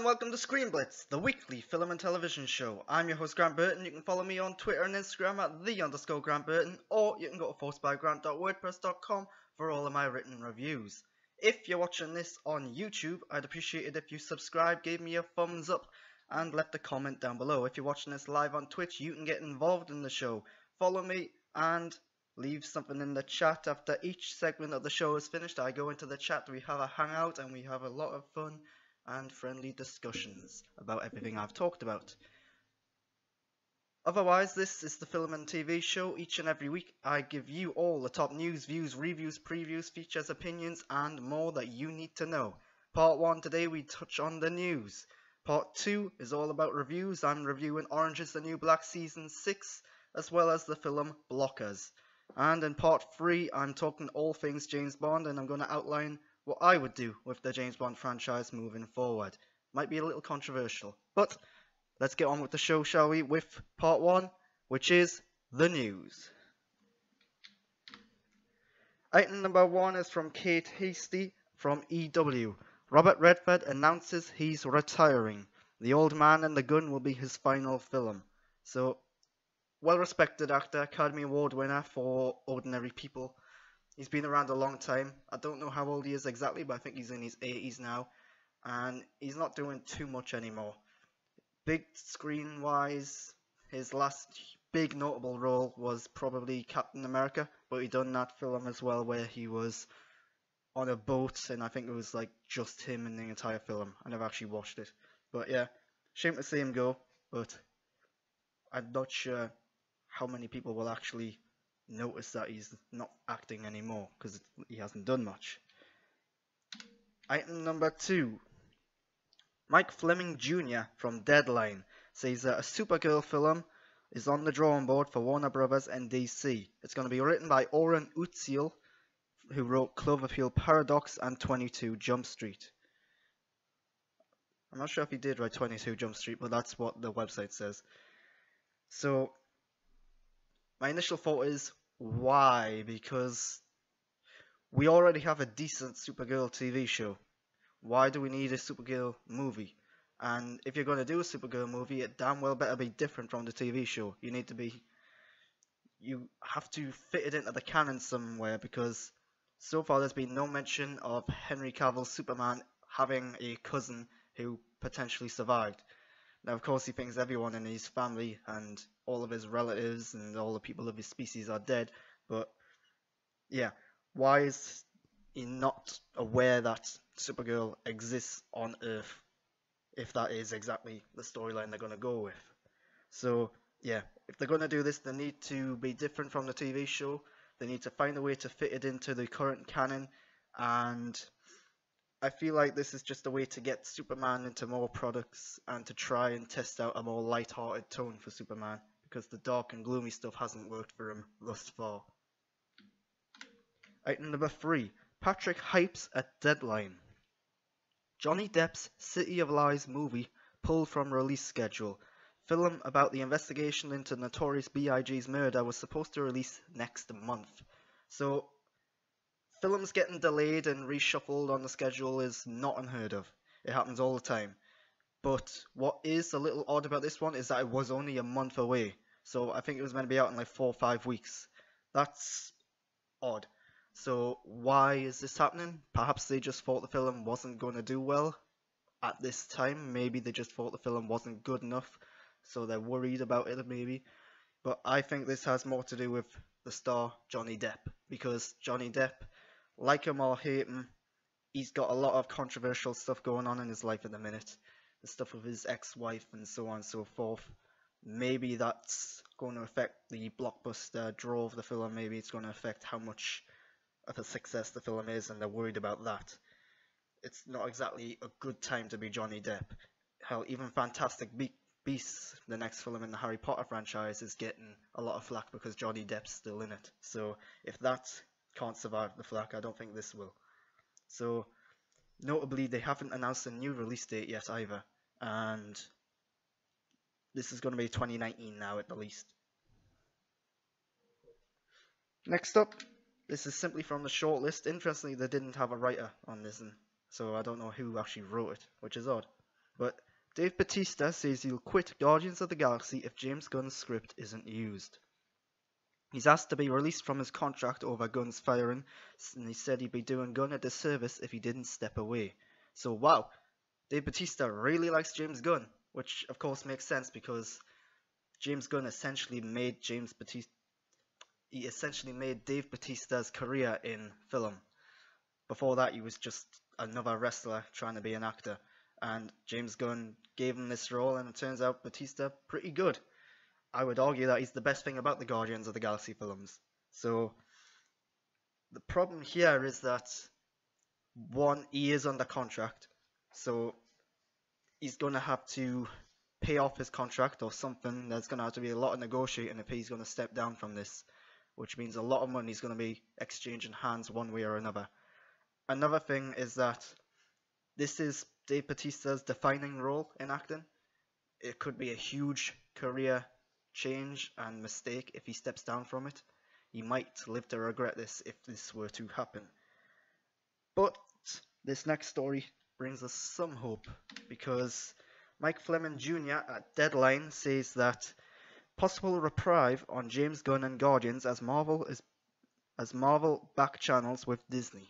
welcome to ScreenBlitz, the weekly film and television show. I'm your host Grant Burton. You can follow me on Twitter and Instagram at @the_Grant Burton, or you can go to forcedbygrant.wordpress.com for all of my written reviews. If you're watching this on YouTube, I'd appreciate it if you subscribe, gave me a thumbs up, and left a comment down below. If you're watching this live on Twitch, you can get involved in the show. Follow me and leave something in the chat. After each segment of the show is finished, I go into the chat, we have a hangout, and we have a lot of fun and friendly discussions about everything I've talked about. Otherwise, this is the film and TV show. Each and every week I give you all the top news, views, reviews, previews, features, opinions and more that you need to know. Part 1 today we touch on the news. Part 2 is all about reviews. I'm reviewing Orange is the New Black Season 6 as well as the film Blockers. And in Part 3 I'm talking all things James Bond, and I'm going to outline what I would do with the James Bond franchise moving forward. Might be a little controversial, but let's get on with the show, shall we, with Part 1, which is the news. Item number 1 is from Kate Hasty from EW. Robert Redford announces he's retiring. The Old Man and the Gun will be his final film. So, well-respected actor, Academy Award winner for Ordinary People. He's been around a long time. I don't know how old he is exactly, but I think he's in his 80s now. And he's not doing too much anymore. Big screen-wise, his last big notable role was probably Captain America. But he done that film as well where he was on a boat. And I think it was like just him in the entire film. I never actually watched it. But yeah, shame to see him go. But I'm not sure how many people will actually notice that he's not acting anymore, because he hasn't done much. Item number 2. Mike Fleming Jr. from Deadline says that a Supergirl film is on the drawing board for Warner Brothers and DC. It's going to be written by Oren Uziel, who wrote Cloverfield Paradox and 22 Jump Street. I'm not sure if he did write 22 Jump Street, but that's what the website says. So my initial thought is, why? Because we already have a decent Supergirl TV show. Why do we need a Supergirl movie? And if you're going to do a Supergirl movie, it damn well better be different from the TV show. You have to fit it into the canon somewhere, because so far there's been no mention of Henry Cavill's Superman having a cousin who potentially survived. Now, of course, he thinks everyone in his family and all of his relatives and all the people of his species are dead. But, yeah, why is he not aware that Supergirl exists on Earth, if that is exactly the storyline they're going to go with? So, yeah, if they're going to do this, they need to be different from the TV show. They need to find a way to fit it into the current canon, and I feel like this is just a way to get Superman into more products and to try and test out a more light-hearted tone for Superman, because the dark and gloomy stuff hasn't worked for him thus far. Item number 3. Patrick hypes at Deadline. Johnny Depp's City of Lies movie pulled from release schedule. Film about the investigation into Notorious B.I.G.'s murder was supposed to release next month. So, films getting delayed and reshuffled on the schedule is not unheard of. It happens all the time. But what is a little odd about this one is that it was only a month away. So I think it was meant to be out in like 4 or 5 weeks. That's odd. So why is this happening? Perhaps they just thought the film wasn't going to do well at this time. Maybe they just thought the film wasn't good enough, so they're worried about it maybe. But I think this has more to do with the star Johnny Depp. Because Johnny Depp, like him or hate him, he's got a lot of controversial stuff going on in his life at the minute. The stuff with his ex-wife and so on and so forth. Maybe that's going to affect the blockbuster draw of the film. Maybe it's going to affect how much of a success the film is, and they're worried about that. It's not exactly a good time to be Johnny Depp. Hell, even Fantastic Beasts, the next film in the Harry Potter franchise, is getting a lot of flack because Johnny Depp's still in it. So if that can't survive the flack, I don't think this will. So notably, they haven't announced a new release date yet either, and this is going to be 2019 now at the least. Next up, this is simply from the shortlist. Interestingly, they didn't have a writer on this, so I don't know who actually wrote it, which is odd. But Dave Bautista says he'll quit Guardians of the Galaxy if James Gunn's script isn't used. He's asked to be released from his contract over Gunn's firing, and he said he'd be doing Gunn a disservice if he didn't step away. So wow, Dave Bautista really likes James Gunn, which of course makes sense because James Gunn essentially made Dave Bautista's career in film. Before that, he was just another wrestler trying to be an actor, and James Gunn gave him this role, and it turns out Bautista pretty good. I would argue that he's the best thing about the Guardians of the Galaxy films. So the problem here is that one, he is under contract, so he's gonna have to pay off his contract or something. There's gonna have to be a lot of negotiating if he's gonna step down from this, which means a lot of money is gonna be exchanging hands one way or another. Another thing is that this is Dave Bautista's defining role in acting. It could be a huge career change and mistake if he steps down from it. He might live to regret this if this were to happen. But this next story brings us some hope, because Mike Fleming Jr. at Deadline says that possible reprieve on James Gunn and Guardians as Marvel back channels with Disney.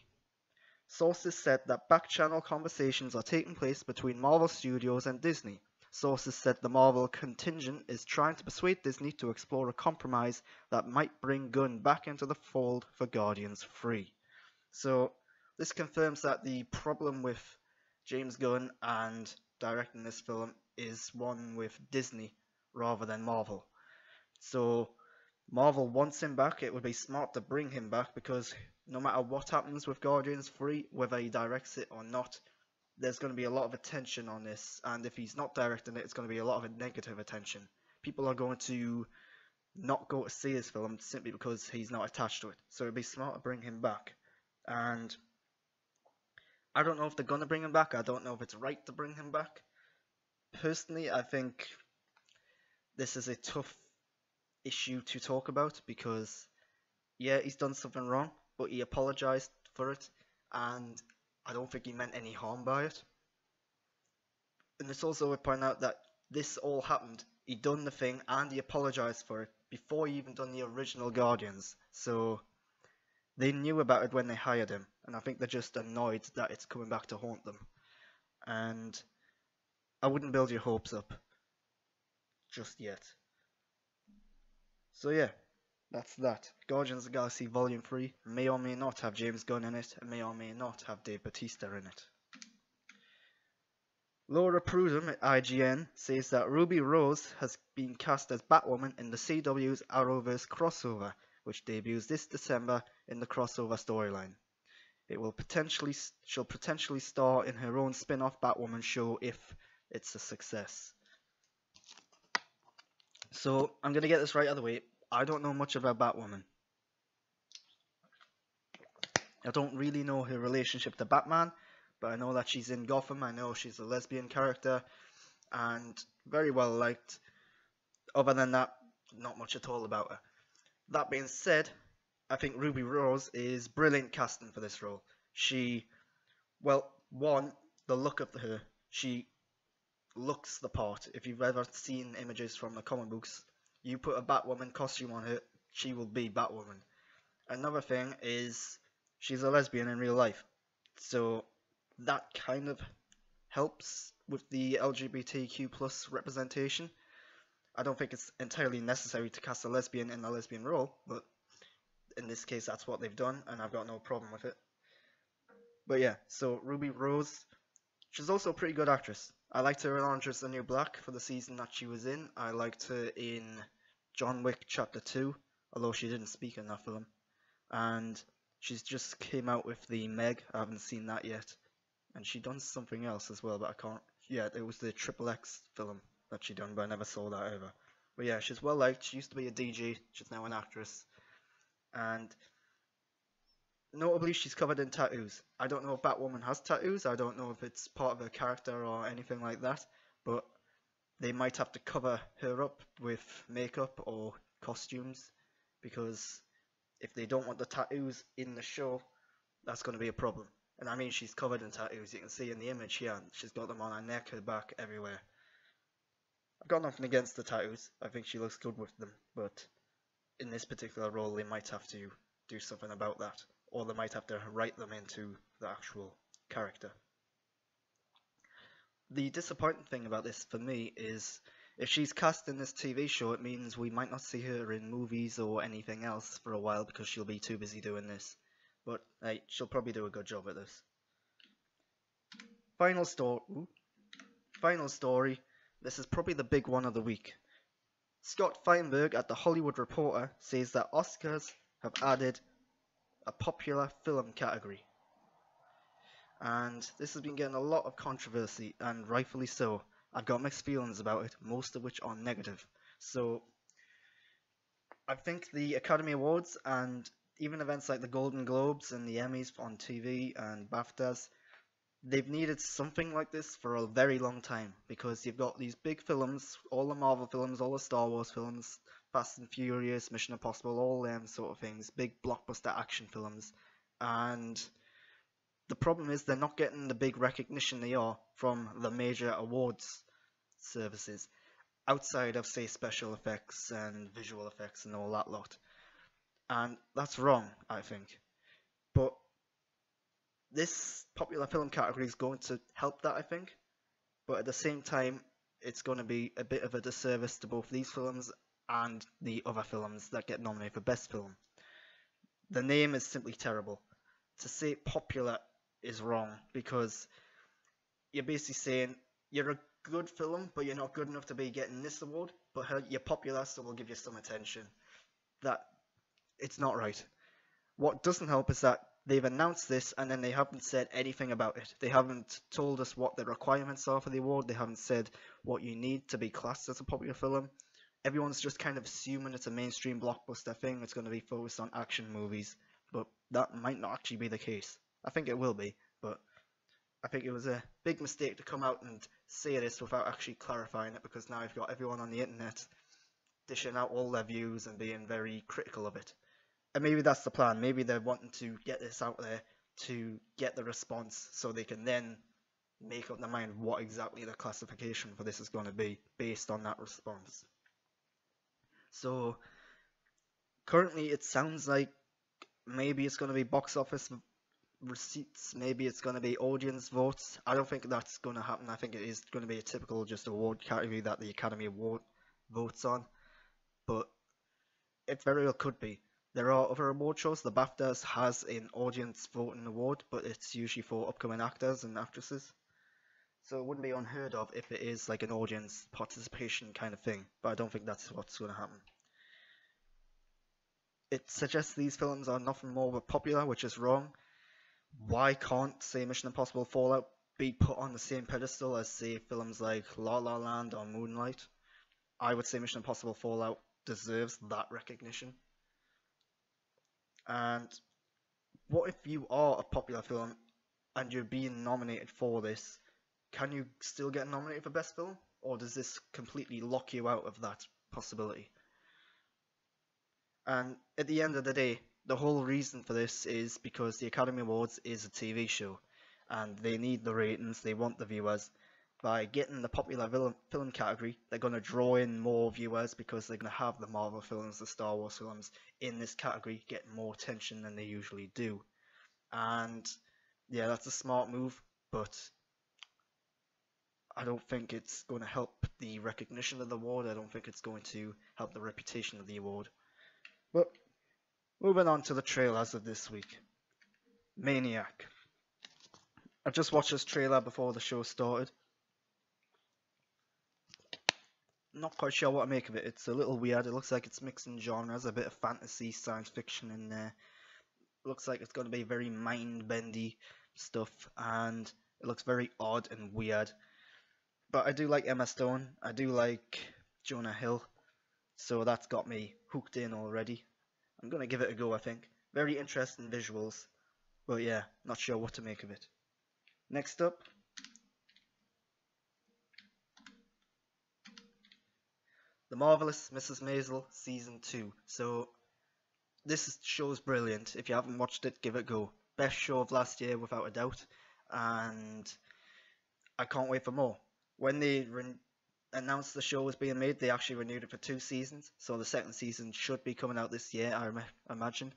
Sources said that back-channel conversations are taking place between Marvel Studios and Disney. Sources said the Marvel contingent is trying to persuade Disney to explore a compromise that might bring Gunn back into the fold for Guardians free. So this confirms that the problem with James Gunn and directing this film is one with Disney rather than Marvel. So Marvel wants him back. It would be smart to bring him back, because no matter what happens with Guardians 3, whether he directs it or not, there's going to be a lot of attention on this, and if he's not directing it, it's going to be a lot of negative attention. People are going to not go to see his film simply because he's not attached to it. So it'd be smart to bring him back. And I don't know if they're going to bring him back. I don't know if it's right to bring him back. Personally, I think this is a tough issue to talk about, because yeah, he's done something wrong, but he apologized for it, and I don't think he meant any harm by it. And it's also worth pointing out that this all happened. He done the thing and he apologized for it before he even done the original Guardians. So they knew about it when they hired him, and I think they're just annoyed that it's coming back to haunt them. And I wouldn't build your hopes up just yet. So yeah, that's that. Guardians of the Galaxy Volume 3 may or may not have James Gunn in it, and may or may not have Dave Bautista in it. Laura Prudhomme at IGN says that Ruby Rose has been cast as Batwoman in the CW's Arrowverse crossover, which debuts this December in the crossover storyline. She'll potentially star in her own spin-off Batwoman show if it's a success. So I'm gonna get this right out of the way. I don't know much about Batwoman. I don't really know her relationship to Batman, but I know that she's in Gotham. I know she's a lesbian character and very well liked. Other than that, not much at all about her. That being said, I think Ruby Rose is brilliant casting for this role. One, the look of her, she looks the part. If you've ever seen images from the comic books, you put a Batwoman costume on her, she will be Batwoman. Another thing is, she's a lesbian in real life, so that kind of helps with the LGBTQ plus representation. I don't think it's entirely necessary to cast a lesbian in a lesbian role, but in this case that's what they've done, and I've got no problem with it. But yeah, so Ruby Rose, she's also a pretty good actress. I liked her in Orange is the New Black for the season that she was in. I liked her in John Wick Chapter 2, although she didn't speak in that film. And she's just came out with the Meg. I haven't seen that yet. And she done something else as well, but I can't. Yeah, it was the Triple X film that she done, but I never saw that ever. But yeah, she's well liked. She used to be a DJ. She's now an actress. And notably, she's covered in tattoos. I don't know if Batwoman has tattoos. I don't know if it's part of her character or anything like that. But they might have to cover her up with makeup or costumes, because if they don't want the tattoos in the show, that's going to be a problem. And I mean, she's covered in tattoos. You can see in the image here, she's got them on her neck, her back, everywhere. I've got nothing against the tattoos. I think she looks good with them, but in this particular role, they might have to do something about that, or they might have to write them into the actual character. The disappointing thing about this for me is if she's cast in this TV show, it means we might not see her in movies or anything else for a while because she'll be too busy doing this. But hey, she'll probably do a good job at this. Final story. This is probably the big one of the week. Scott Feinberg at The Hollywood Reporter says that Oscars have added a popular film category. And this has been getting a lot of controversy, and rightfully so. I've got mixed feelings about it, most of which are negative. So, I think the Academy Awards and even events like the Golden Globes and the Emmys on TV and BAFTAs, they've needed something like this for a very long time, because you've got these big films, all the Marvel films, all the Star Wars films, Fast and Furious, Mission Impossible, all them sort of things, big blockbuster action films, and the problem is they're not getting the big recognition they are from the major awards services, outside of, say, special effects and visual effects and all that lot. And that's wrong, I think. But this popular film category is going to help that, I think. But at the same time, it's going to be a bit of a disservice to both these films and the other films that get nominated for Best Film. The name is simply terrible. To say popular is wrong, because you're basically saying you're a good film, but you're not good enough to be getting this award, but you're popular, so we'll give you some attention. That it's not right. What doesn't help is that they've announced this and then they haven't said anything about it. They haven't told us what the requirements are for the award. They haven't said what you need to be classed as a popular film. Everyone's just kind of assuming it's a mainstream blockbuster thing. It's going to be focused on action movies, but that might not actually be the case. I think it will be, but I think it was a big mistake to come out and say this without actually clarifying it, because now you've got everyone on the internet dishing out all their views and being very critical of it. And maybe that's the plan. Maybe they're wanting to get this out there to get the response so they can then make up their mind what exactly the classification for this is going to be based on that response. So currently it sounds like maybe it's going to be box office receipts, maybe it's going to be audience votes. I don't think that's going to happen. I think it is going to be a typical just award category that the Academy Award votes on, but it very well could be. There are other award shows. The BAFTAs has an audience voting award, but it's usually for upcoming actors and actresses, so it wouldn't be unheard of if it is like an audience participation kind of thing, but I don't think that's what's going to happen. It suggests these films are nothing more but popular, which is wrong. Why can't, say, Mission Impossible Fallout be put on the same pedestal as, say, films like La La Land or Moonlight? I would say Mission Impossible Fallout deserves that recognition. And what if you are a popular film and you're being nominated for this? Can you still get nominated for Best Film? Or does this completely lock you out of that possibility? And at the end of the day, the whole reason for this is because the Academy Awards is a TV show, and they need the ratings, they want the viewers. By getting the popular film category, they're going to draw in more viewers because they're going to have the Marvel films, the Star Wars films in this category get more attention than they usually do. And yeah, that's a smart move, but I don't think it's going to help the recognition of the award. I don't think it's going to help the reputation of the award. But moving on to the trailers of this week. Maniac. I've just watched this trailer before the show started. Not quite sure what to make of it. It's a little weird. It looks like it's mixing genres, a bit of fantasy, science fiction in there. It looks like it's going to be very mind-bendy stuff, and it looks very odd and weird. But I do like Emma Stone. I do like Jonah Hill. So that's got me hooked in already. I'm going to give it a go, I think. Very interesting visuals. But yeah, not sure what to make of it. Next up, The Marvelous Mrs. Maisel Season 2. So this show's brilliant. If you haven't watched it, give it a go. best show of last year without a doubt, and I can't wait for more. When they announced the show was being made, they actually renewed it for 2 seasons, so the second season should be coming out this year, I imagine,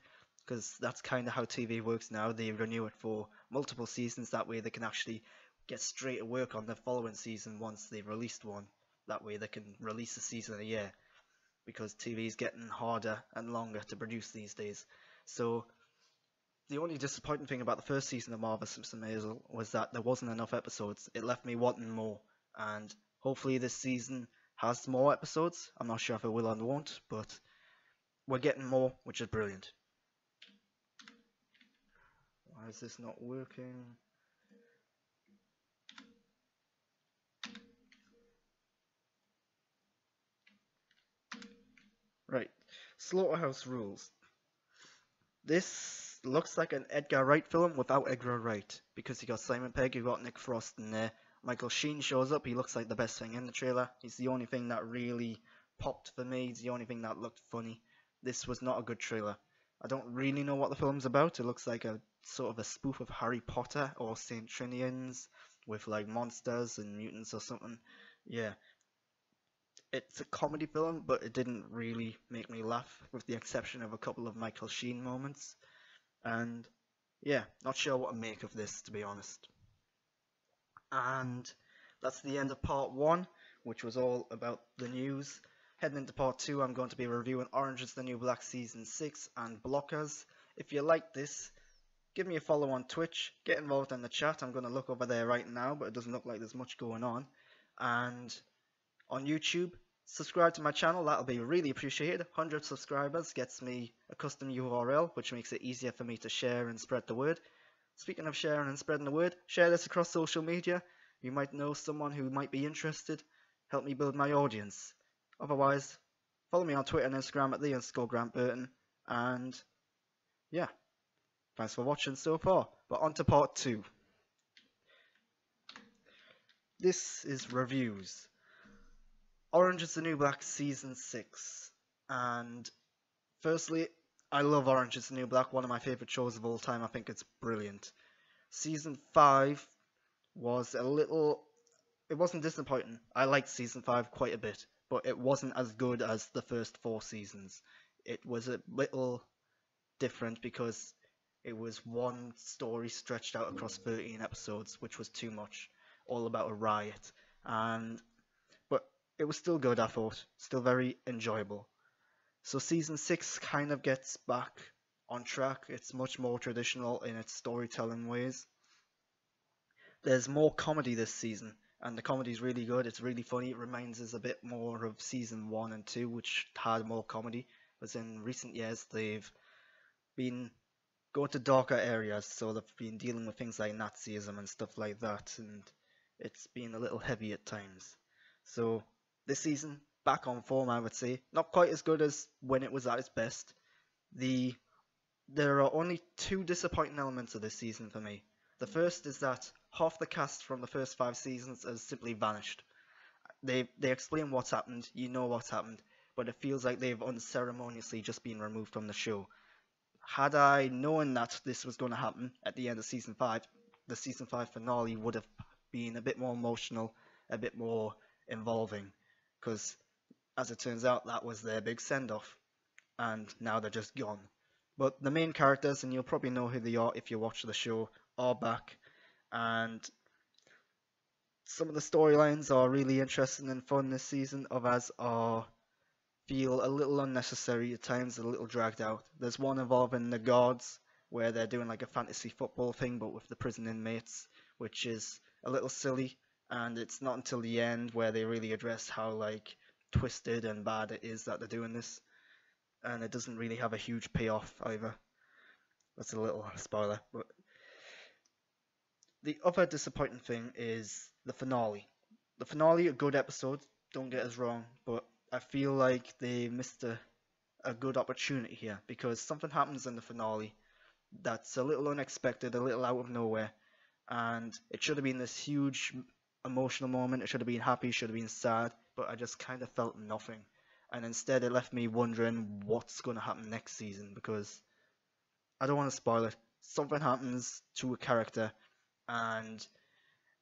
because that's kind of how TV works now. They renew it for multiple seasons, that way they can actually get straight to work on the following season once they've released one. That way they can release a season a year, because TV is getting harder and longer to produce these days. So the only disappointing thing about the first season of Marvel Simpson Maisel was that there wasn't enough episodes. It left me wanting more, and hopefully this season has more episodes. I'm not sure if it will or won't, but we're getting more, which is brilliant. Why is this not working? Right, Slaughterhouse Rules. This looks like an Edgar Wright film without Edgar Wright, because you got Simon Pegg, you got Nick Frost in there. Michael Sheen shows up, he looks like the best thing in the trailer. He's the only thing that really popped for me, he's the only thing that looked funny. This was not a good trailer. I don't really know what the film's about. It looks like a sort of a spoof of Harry Potter or Saint Trinians with like monsters and mutants or something. Yeah, it's a comedy film, but it didn't really make me laugh, with the exception of a couple of Michael Sheen moments. And yeah, not sure what to make of this, to be honest. And that's the end of part 1, which was all about the news. Heading into part 2, I'm going to be reviewing Orange is the New Black Season 6 and Blockers. If you like this, give me a follow on Twitch, get involved in the chat. I'm going to look over there right now, but it doesn't look like there's much going on. And on YouTube, subscribe to my channel, that'll be really appreciated. 100 subscribers gets me a custom URL, which makes it easier for me to share and spread the word. Speaking of sharing and spreading the word, share this across social media. You might know someone who might be interested. Help me build my audience. Otherwise, follow me on Twitter and Instagram at _GrantBurton. And yeah, thanks for watching so far. But on to part 2. This is reviews. Orange is the New Black Season 6. And firstly, I love Orange is the New Black, one of my favourite shows of all time. I think it's brilliant. Season 5 was it wasn't disappointing. I liked Season 5 quite a bit, but it wasn't as good as the first 4 seasons. It was a little different because it was one story stretched out across 13 episodes, which was too much. All about a riot. But it was still good, I thought. Still very enjoyable. So Season 6 kind of gets back on track. It's much more traditional in its storytelling ways. There's more comedy this season, and the comedy's really good. It's really funny. It reminds us a bit more of Season 1 and 2, which had more comedy. Whereas in recent years, they've been going to darker areas, so they've been dealing with things like Nazism and stuff like that, and it's been a little heavy at times. So this season, back on form, I would say. Not quite as good as when it was at its best. There are only 2 disappointing elements of this season for me. The first is that half the cast from the first 5 seasons has simply vanished. They explain what's happened, you know what's happened, but it feels like they've unceremoniously just been removed from the show. Had I known that this was going to happen at the end of Season 5, the Season 5 finale would have been a bit more emotional, a bit more involving, because as it turns out, that was their big send-off, and now they're just gone. But the main characters, and you'll probably know who they are if you watch the show, are back, and some of the storylines are really interesting and fun this season, others feel a little unnecessary at times, a little dragged out. There's one involving the guards, where they're doing like a fantasy football thing, but with the prison inmates, which is a little silly, and it's not until the end where they really address how like twisted and bad it is that they're doing this, and it doesn't really have a huge payoff either. That's a little spoiler, but the other disappointing thing is the finale. The finale, a good episode, don't get us wrong, but I feel like they missed a good opportunity here, because something happens in the finale that's a little unexpected, a little out of nowhere, and it should have been this huge emotional moment. It should have been happy, should have been sad, but I just kind of felt nothing, and instead it left me wondering what's going to happen next season, because I don't want to spoil it, something happens to a character and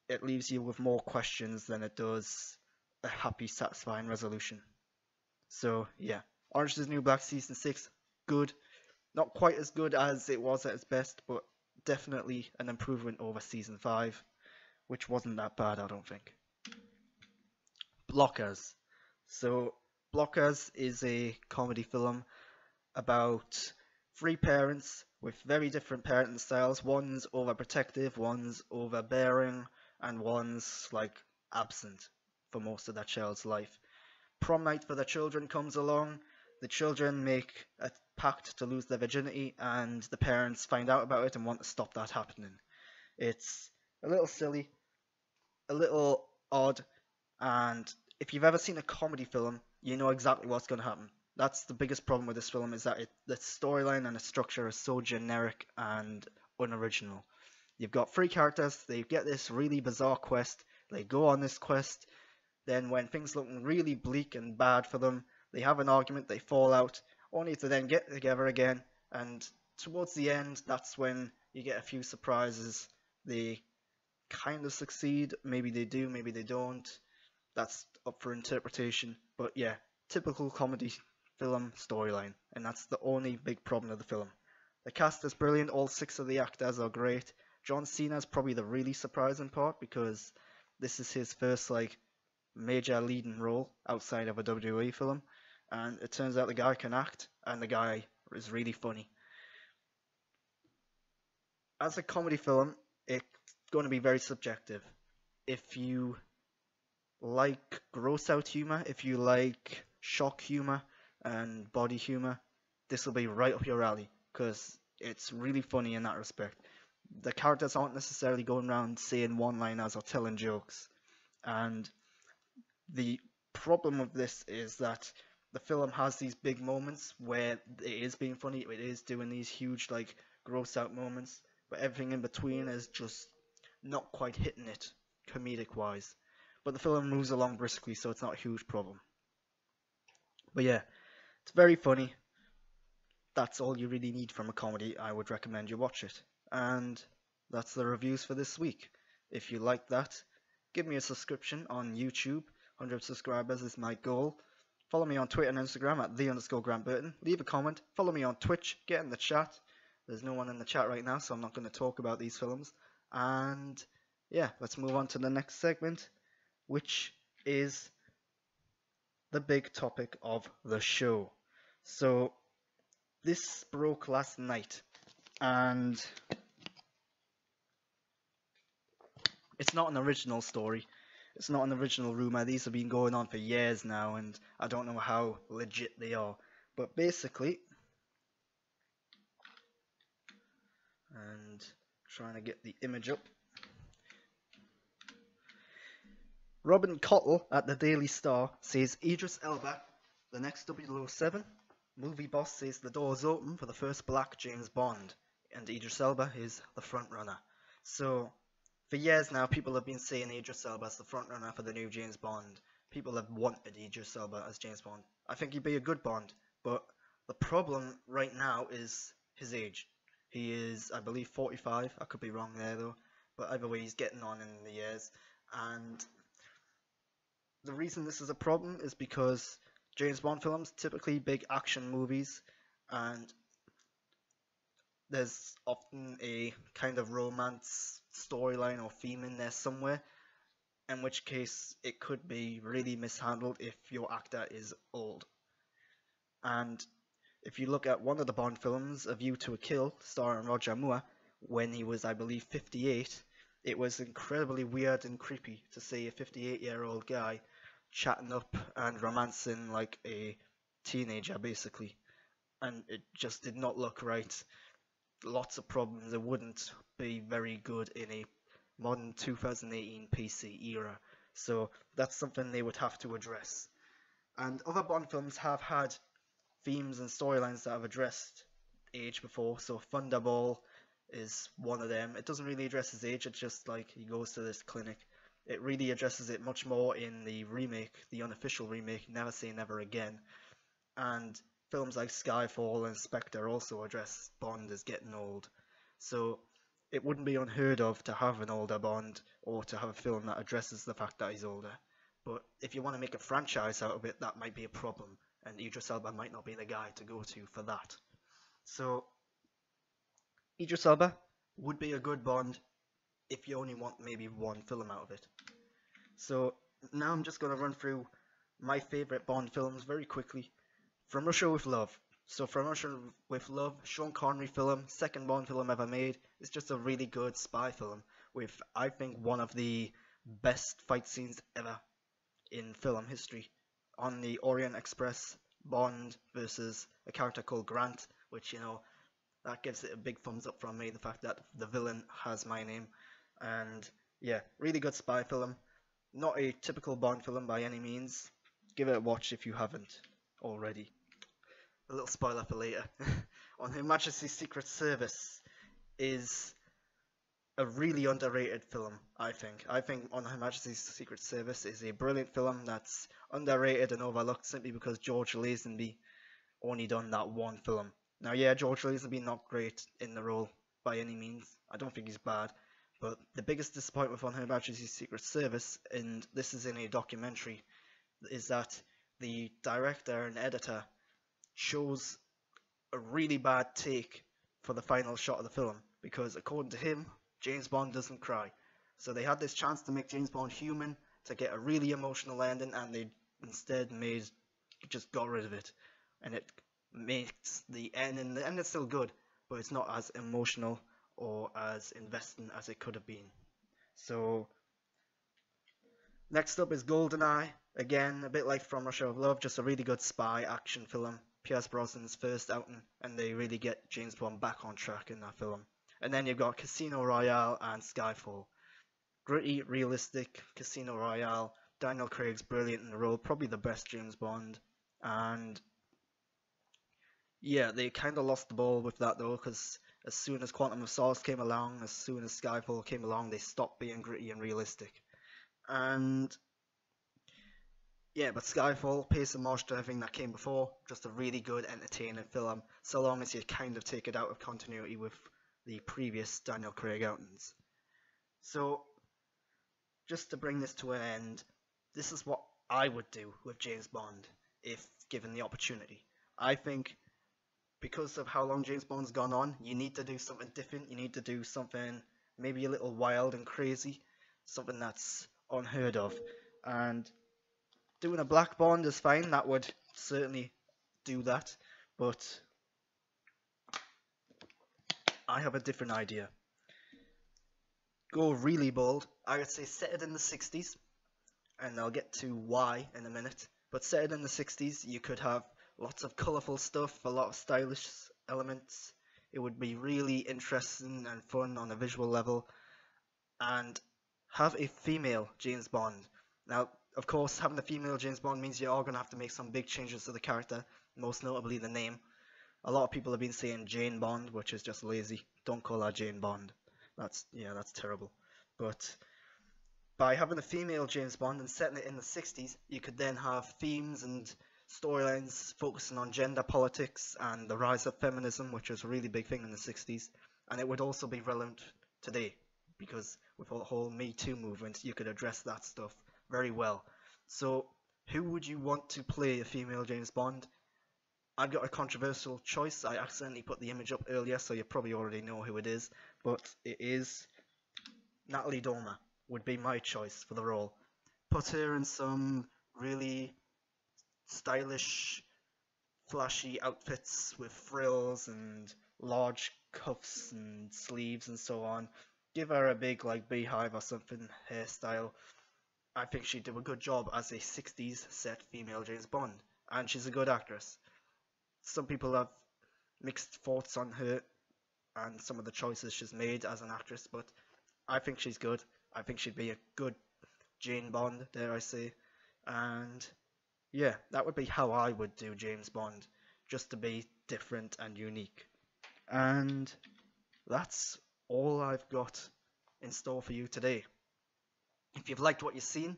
it leaves you with more questions than it does a happy, satisfying resolution. So yeah, Orange is the New Black Season 6, good. Not quite as good as it was at its best, but definitely an improvement over Season 5, which wasn't that bad, I don't think. Blockers. So, Blockers is a comedy film about three parents with very different parenting styles. One's overprotective, one's overbearing, and one's like absent for most of that child's life. Prom night for the children comes along. The children make a pact to lose their virginity, and the parents find out about it and want to stop that happening. It's a little silly, a little odd, and if you've ever seen a comedy film, you know exactly what's going to happen. That's the biggest problem with this film, is that the storyline and the structure is so generic and unoriginal. You've got three characters, they get this really bizarre quest, they go on this quest, then when things look really bleak and bad for them, they have an argument, they fall out, only to then get together again, and towards the end, that's when you get a few surprises. They kind of succeed, maybe they do, maybe they don't. That's up for interpretation, but yeah, typical comedy film storyline, and that's the only big problem of the film. The cast is brilliant, all six of the actors are great. John Cena's probably the really surprising part, because this is his first like major leading role outside of a WWE film, and it turns out the guy can act, and the guy is really funny. As a comedy film, it's going to be very subjective. If you like gross out humor, if you like shock humor and body humor, this will be right up your alley, because it's really funny in that respect. The characters aren't necessarily going around saying one-liners or telling jokes, and the problem with this is that the film has these big moments where it is being funny, it is doing these huge like gross out moments, but everything in between is just not quite hitting it comedic wise. But the film moves along briskly, so it's not a huge problem. But yeah, it's very funny. That's all you really need from a comedy. I would recommend you watch it. And that's the reviews for this week. If you like that, give me a subscription on YouTube. 100 subscribers is my goal. Follow me on Twitter and Instagram at @the_Grant Burton. Leave a comment. Follow me on Twitch. Get in the chat. There's no one in the chat right now, so I'm not going to talk about these films. And yeah, let's move on to the next segment, which is the big topic of the show. So this broke last night, and it's not an original story. It's not an original rumor. These have been going on for years now, and I don't know how legit they are. But basically, and trying to get the image up, Robin Cottle at the Daily Star says Idris Elba, the next 007. Movie boss says the door's open for the first black James Bond, and Idris Elba is the frontrunner. So, for years now, people have been saying Idris Elba as the frontrunner for the new James Bond. People have wanted Idris Elba as James Bond. I think he'd be a good Bond, but the problem right now is his age. He is, I believe, 45. I could be wrong there though, but either way, he's getting on in the years, and the reason this is a problem is because James Bond films, typically big action movies, and there's often a kind of romance storyline or theme in there somewhere, in which case it could be really mishandled if your actor is old. And if you look at one of the Bond films, A View to a Kill, starring Roger Moore, when he was, I believe, 58, it was incredibly weird and creepy to see a 58-year-old guy chatting up and romancing like a teenager, basically. And it just did not look right. Lots of problems. It wouldn't be very good in a modern 2018 PC era. So that's something they would have to address. And other Bond films have had themes and storylines that have addressed age before. So Thunderball is one of them. It doesn't really address his age, it's just like he goes to this clinic. It really addresses it much more in the remake, the unofficial remake, Never Say Never Again. And films like Skyfall and Spectre also address Bond as getting old. So it wouldn't be unheard of to have an older Bond or to have a film that addresses the fact that he's older. But if you want to make a franchise out of it, that might be a problem, and Idris Elba might not be the guy to go to for that. So Idris Elba would be a good Bond if you only want maybe one film out of it. So now I'm just going to run through my favourite Bond films very quickly. From Russia with Love. So From Russia with Love, Sean Connery film, second Bond film ever made. It's just a really good spy film with, I think, one of the best fight scenes ever in film history. On the Orient Express, Bond versus a character called Grant, which, you know, that gives it a big thumbs up from me, the fact that the villain has my name. And yeah, really good spy film. Not a typical Bond film by any means. Give it a watch if you haven't already. A little spoiler for later. On Her Majesty's Secret Service is a really underrated film, I think. I think On Her Majesty's Secret Service is a brilliant film that's underrated and overlooked simply because George Lazenby only done that one film. Now, yeah, George Lazenby not great in the role by any means. I don't think he's bad. But the biggest disappointment on Her Majesty's Secret Service, and this is in a documentary, is that the director and editor chose a really bad take for the final shot of the film, because according to him, James Bond doesn't cry. So they had this chance to make James Bond human, to get a really emotional ending, and they instead just got rid of it. And it makes the end, and the end is still good, but it's not as emotional or as investing as it could have been. So next up is GoldenEye. Again, a bit like From Russia with Love, just a really good spy action film. Pierce Brosnan's first outing, and they really get James Bond back on track in that film. And then you've got Casino Royale and Skyfall. Gritty, realistic Casino Royale. Daniel Craig's brilliant in the role, probably the best James Bond. And yeah, they kind of lost the ball with that though, because as soon as Quantum of Solace came along, as soon as Skyfall came along, they stopped being gritty and realistic. And yeah, but Skyfall pays homage to everything that came before. Just a really good, entertaining film, so long as you kind of take it out of continuity with the previous Daniel Craig outings. So, just to bring this to an end, this is what I would do with James Bond if given the opportunity. I think because of how long James Bond's gone on, you need to do something different. You need to do something maybe a little wild and crazy, something that's unheard of. And doing a Black Bond is fine, that would certainly do that, but I have a different idea. Go really bold. I would say set it in the 60s, and I'll get to why in a minute, but set it in the 60s, you could have lots of colourful stuff, a lot of stylish elements. It would be really interesting and fun on a visual level, and have a female James Bond. Now, of course, having a female James Bond means you are going to have to make some big changes to the character, most notably the name. A lot of people have been saying Jane Bond, which is just lazy. Don't call her Jane Bond. That's terrible. But by having a female James Bond and setting it in the 60s, you could then have themes and storylines focusing on gender politics and the rise of feminism, which was a really big thing in the 60s. And it would also be relevant today, because with the whole Me Too movement, you could address that stuff very well. So, who would you want to play a female James Bond? I've got a controversial choice. I accidentally put the image up earlier, so you probably already know who it is. But it is Natalie Dormer would be my choice for the role. Put her in some really stylish, flashy outfits with frills and large cuffs and sleeves and so on. Give her a big beehive or something hairstyle. I think she'd do a good job as a 60s set female James Bond, and she's a good actress. Some people have mixed thoughts on her and some of the choices she's made as an actress, but I think she's good. I think she'd be a good Jane Bond, dare I say. And yeah, that would be how I would do James Bond, just to be different and unique. And that's all I've got in store for you today. If you've liked what you've seen,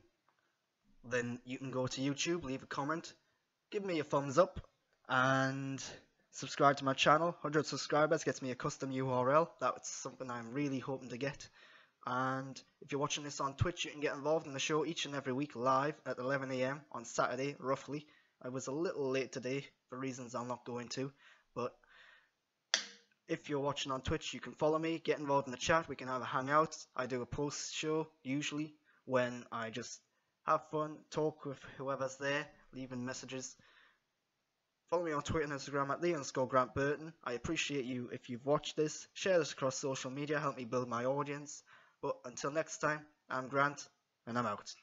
then you can go to YouTube, leave a comment, give me a thumbs up, and Subscribe to my channel. 100 subscribers gets me a custom URL. That's something I'm really hoping to get. And if you're watching this on Twitch, you can get involved in the show each and every week live at 11 AM on Saturday, roughly. I was a little late today for reasons I'll not go into, but if you're watching on Twitch, you can follow me, get involved in the chat, we can have a hangout. I do a post show usually when I just have fun, talk with whoever's there, leaving messages. Follow me on Twitter and Instagram at _GrantBurton. I appreciate you if you've watched this. Share this across social media, help me build my audience. But until next time, I'm Grant, and I'm out.